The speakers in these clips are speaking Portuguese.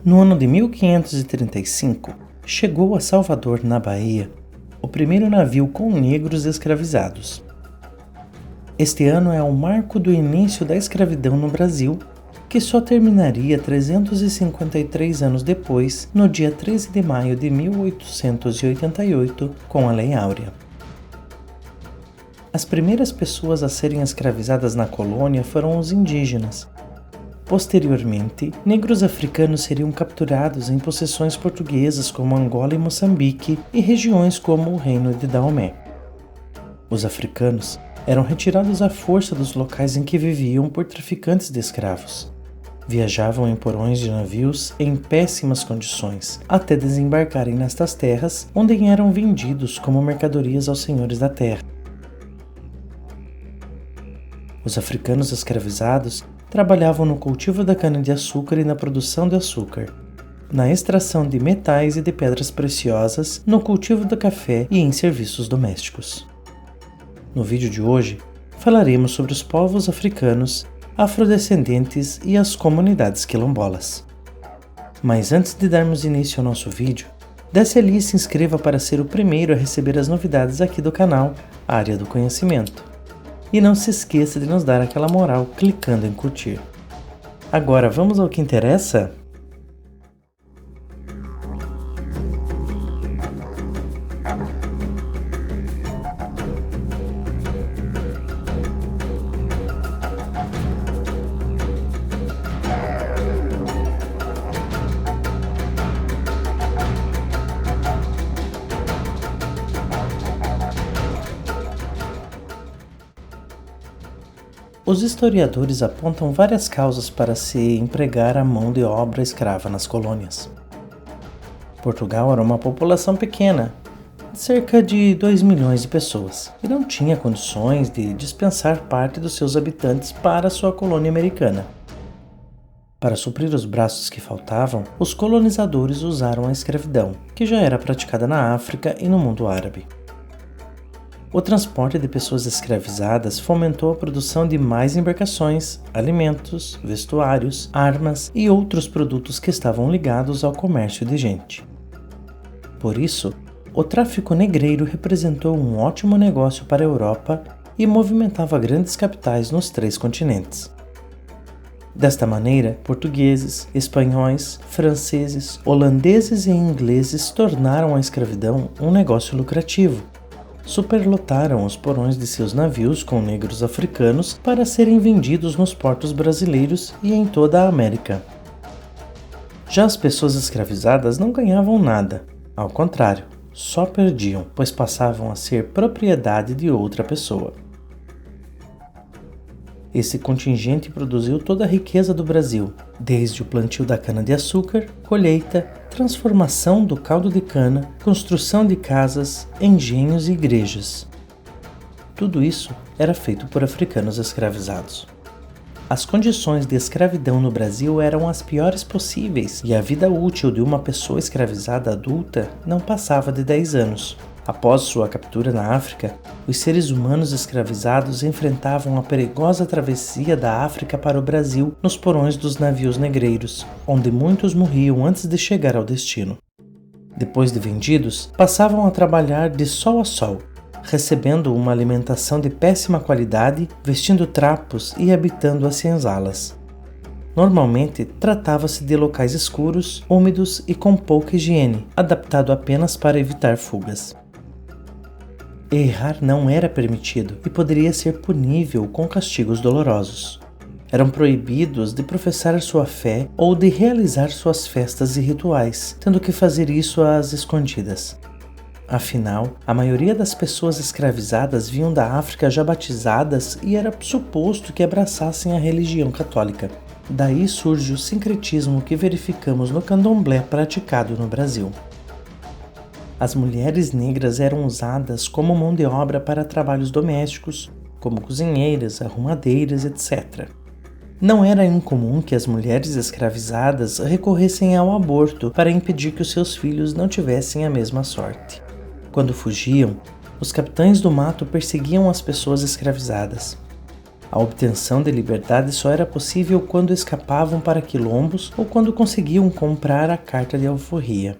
No ano de 1535, chegou a Salvador, na Bahia, o primeiro navio com negros escravizados. Este ano é o marco do início da escravidão no Brasil, que só terminaria 353 anos depois, no dia 13 de maio de 1888, com a Lei Áurea. As primeiras pessoas a serem escravizadas na colônia foram os indígenas. Posteriormente, negros africanos seriam capturados em possessões portuguesas como Angola e Moçambique e regiões como o Reino de Daomé. Os africanos eram retirados à força dos locais em que viviam por traficantes de escravos. Viajavam em porões de navios em péssimas condições, até desembarcarem nestas terras, onde eram vendidos como mercadorias aos senhores da terra. Os africanos escravizados trabalhavam no cultivo da cana-de-açúcar e na produção de açúcar, na extração de metais e de pedras preciosas, no cultivo do café e em serviços domésticos. No vídeo de hoje, falaremos sobre os povos africanos, afrodescendentes e as comunidades quilombolas. Mas antes de darmos início ao nosso vídeo, desce ali e se inscreva para ser o primeiro a receber as novidades aqui do canal Área do Conhecimento. E não se esqueça de nos dar aquela moral clicando em curtir. Agora vamos ao que interessa? Os historiadores apontam várias causas para se empregar a mão de obra escrava nas colônias. Portugal era uma população pequena, de cerca de 2 milhões de pessoas, e não tinha condições de dispensar parte dos seus habitantes para sua colônia americana. Para suprir os braços que faltavam, os colonizadores usaram a escravidão, que já era praticada na África e no mundo árabe. O transporte de pessoas escravizadas fomentou a produção de mais embarcações, alimentos, vestuários, armas e outros produtos que estavam ligados ao comércio de gente. Por isso, o tráfico negreiro representou um ótimo negócio para a Europa e movimentava grandes capitais nos 3 continentes. Desta maneira, portugueses, espanhóis, franceses, holandeses e ingleses tornaram a escravidão um negócio lucrativo. Superlotaram os porões de seus navios com negros africanos para serem vendidos nos portos brasileiros e em toda a América. Já as pessoas escravizadas não ganhavam nada, ao contrário, só perdiam, pois passavam a ser propriedade de outra pessoa. Esse contingente produziu toda a riqueza do Brasil, desde o plantio da cana-de-açúcar, colheita, transformação do caldo de cana, construção de casas, engenhos e igrejas. Tudo isso era feito por africanos escravizados. As condições de escravidão no Brasil eram as piores possíveis e a vida útil de uma pessoa escravizada adulta não passava de 10 anos. Após sua captura na África, os seres humanos escravizados enfrentavam a perigosa travessia da África para o Brasil nos porões dos navios negreiros, onde muitos morriam antes de chegar ao destino. Depois de vendidos, passavam a trabalhar de sol a sol, recebendo uma alimentação de péssima qualidade, vestindo trapos e habitando as senzalas. Normalmente, tratava-se de locais escuros, úmidos e com pouca higiene, adaptado apenas para evitar fugas. Errar não era permitido e poderia ser punível com castigos dolorosos. Eram proibidos de professar sua fé ou de realizar suas festas e rituais, tendo que fazer isso às escondidas. Afinal, a maioria das pessoas escravizadas vinham da África já batizadas e era suposto que abraçassem a religião católica. Daí surge o sincretismo que verificamos no candomblé praticado no Brasil. As mulheres negras eram usadas como mão de obra para trabalhos domésticos, como cozinheiras, arrumadeiras, etc. Não era incomum que as mulheres escravizadas recorressem ao aborto para impedir que os seus filhos não tivessem a mesma sorte. Quando fugiam, os capitães do mato perseguiam as pessoas escravizadas. A obtenção de liberdade só era possível quando escapavam para quilombos ou quando conseguiam comprar a carta de alforria.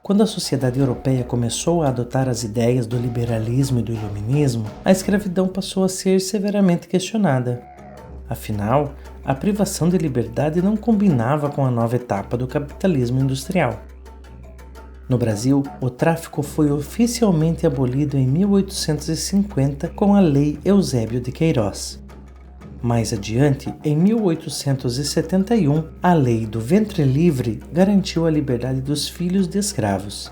Quando a sociedade europeia começou a adotar as ideias do liberalismo e do iluminismo, a escravidão passou a ser severamente questionada. Afinal, a privação de liberdade não combinava com a nova etapa do capitalismo industrial. No Brasil, o tráfico foi oficialmente abolido em 1850 com a Lei Eusébio de Queiroz. Mais adiante, em 1871, a Lei do Ventre Livre garantiu a liberdade dos filhos de escravos.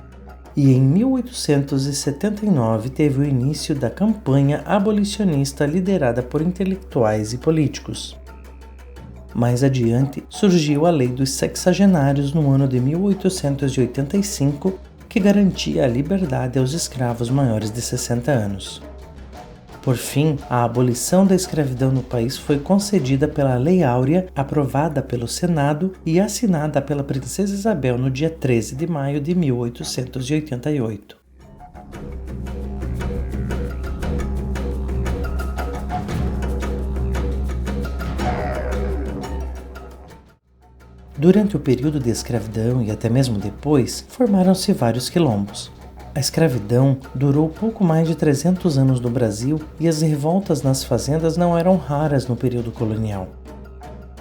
E em 1879 teve o início da campanha abolicionista liderada por intelectuais e políticos. Mais adiante, surgiu a Lei dos Sexagenários no ano de 1885, que garantia a liberdade aos escravos maiores de 60 anos. Por fim, a abolição da escravidão no país foi concedida pela Lei Áurea, aprovada pelo Senado e assinada pela Princesa Isabel no dia 13 de maio de 1888. Durante o período de escravidão e até mesmo depois, formaram-se vários quilombos. A escravidão durou pouco mais de 300 anos no Brasil e as revoltas nas fazendas não eram raras no período colonial.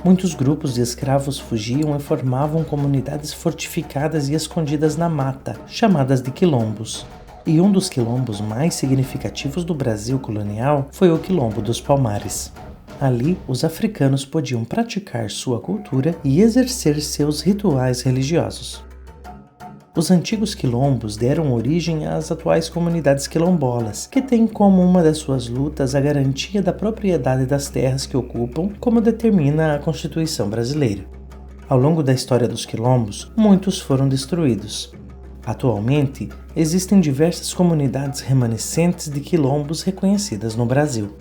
Muitos grupos de escravos fugiam e formavam comunidades fortificadas e escondidas na mata, chamadas de quilombos. E um dos quilombos mais significativos do Brasil colonial foi o Quilombo dos Palmares. Ali, os africanos podiam praticar sua cultura e exercer seus rituais religiosos. Os antigos quilombos deram origem às atuais comunidades quilombolas, que têm como uma das suas lutas a garantia da propriedade das terras que ocupam, como determina a Constituição brasileira. Ao longo da história dos quilombos, muitos foram destruídos. Atualmente, existem diversas comunidades remanescentes de quilombos reconhecidas no Brasil.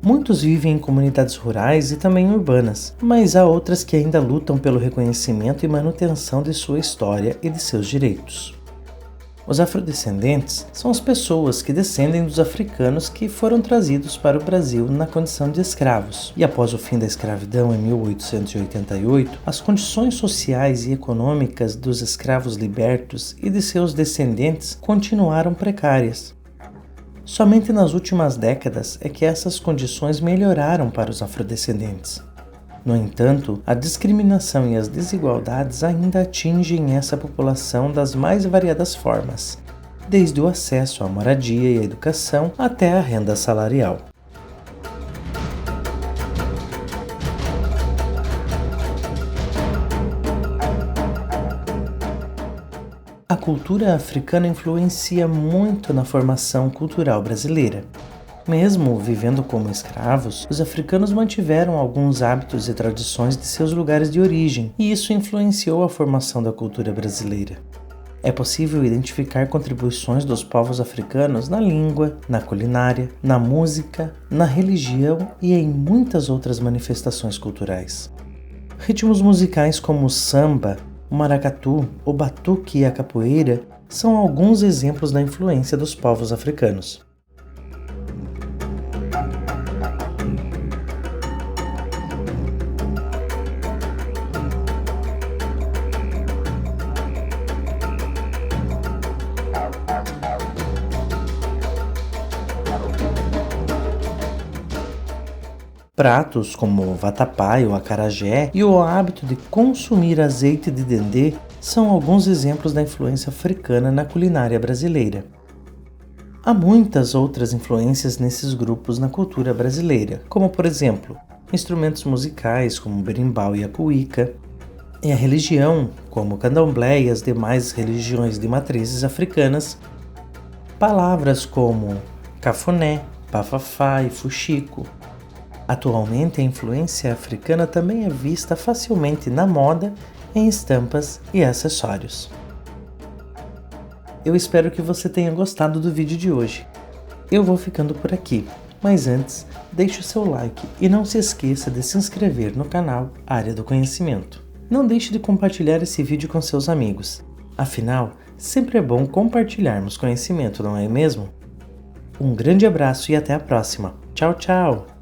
Muitos vivem em comunidades rurais e também urbanas, mas há outras que ainda lutam pelo reconhecimento e manutenção de sua história e de seus direitos. Os afrodescendentes são as pessoas que descendem dos africanos que foram trazidos para o Brasil na condição de escravos, e após o fim da escravidão em 1888, as condições sociais e econômicas dos escravos libertos e de seus descendentes continuaram precárias. Somente nas últimas décadas é que essas condições melhoraram para os afrodescendentes. No entanto, a discriminação e as desigualdades ainda atingem essa população das mais variadas formas, desde o acesso à moradia e à educação até a renda salarial. A cultura africana influencia muito na formação cultural brasileira. Mesmo vivendo como escravos, os africanos mantiveram alguns hábitos e tradições de seus lugares de origem, e isso influenciou a formação da cultura brasileira. É possível identificar contribuições dos povos africanos na língua, na culinária, na música, na religião e em muitas outras manifestações culturais. Ritmos musicais como o samba, o maracatu, o batuque e a capoeira são alguns exemplos da influência dos povos africanos. Pratos como o vatapá e o acarajé e o hábito de consumir azeite de dendê são alguns exemplos da influência africana na culinária brasileira. Há muitas outras influências nesses grupos na cultura brasileira, como por exemplo, instrumentos musicais como o berimbau e a cuíca, e a religião, como o candomblé e as demais religiões de matrizes africanas, palavras como cafuné, bafafá e fuxico. Atualmente, a influência africana também é vista facilmente na moda, em estampas e acessórios. Eu espero que você tenha gostado do vídeo de hoje. Eu vou ficando por aqui, mas antes, deixe o seu like e não se esqueça de se inscrever no canal Área do Conhecimento. Não deixe de compartilhar esse vídeo com seus amigos. Afinal, sempre é bom compartilharmos conhecimento, não é mesmo? Um grande abraço e até a próxima. Tchau, tchau!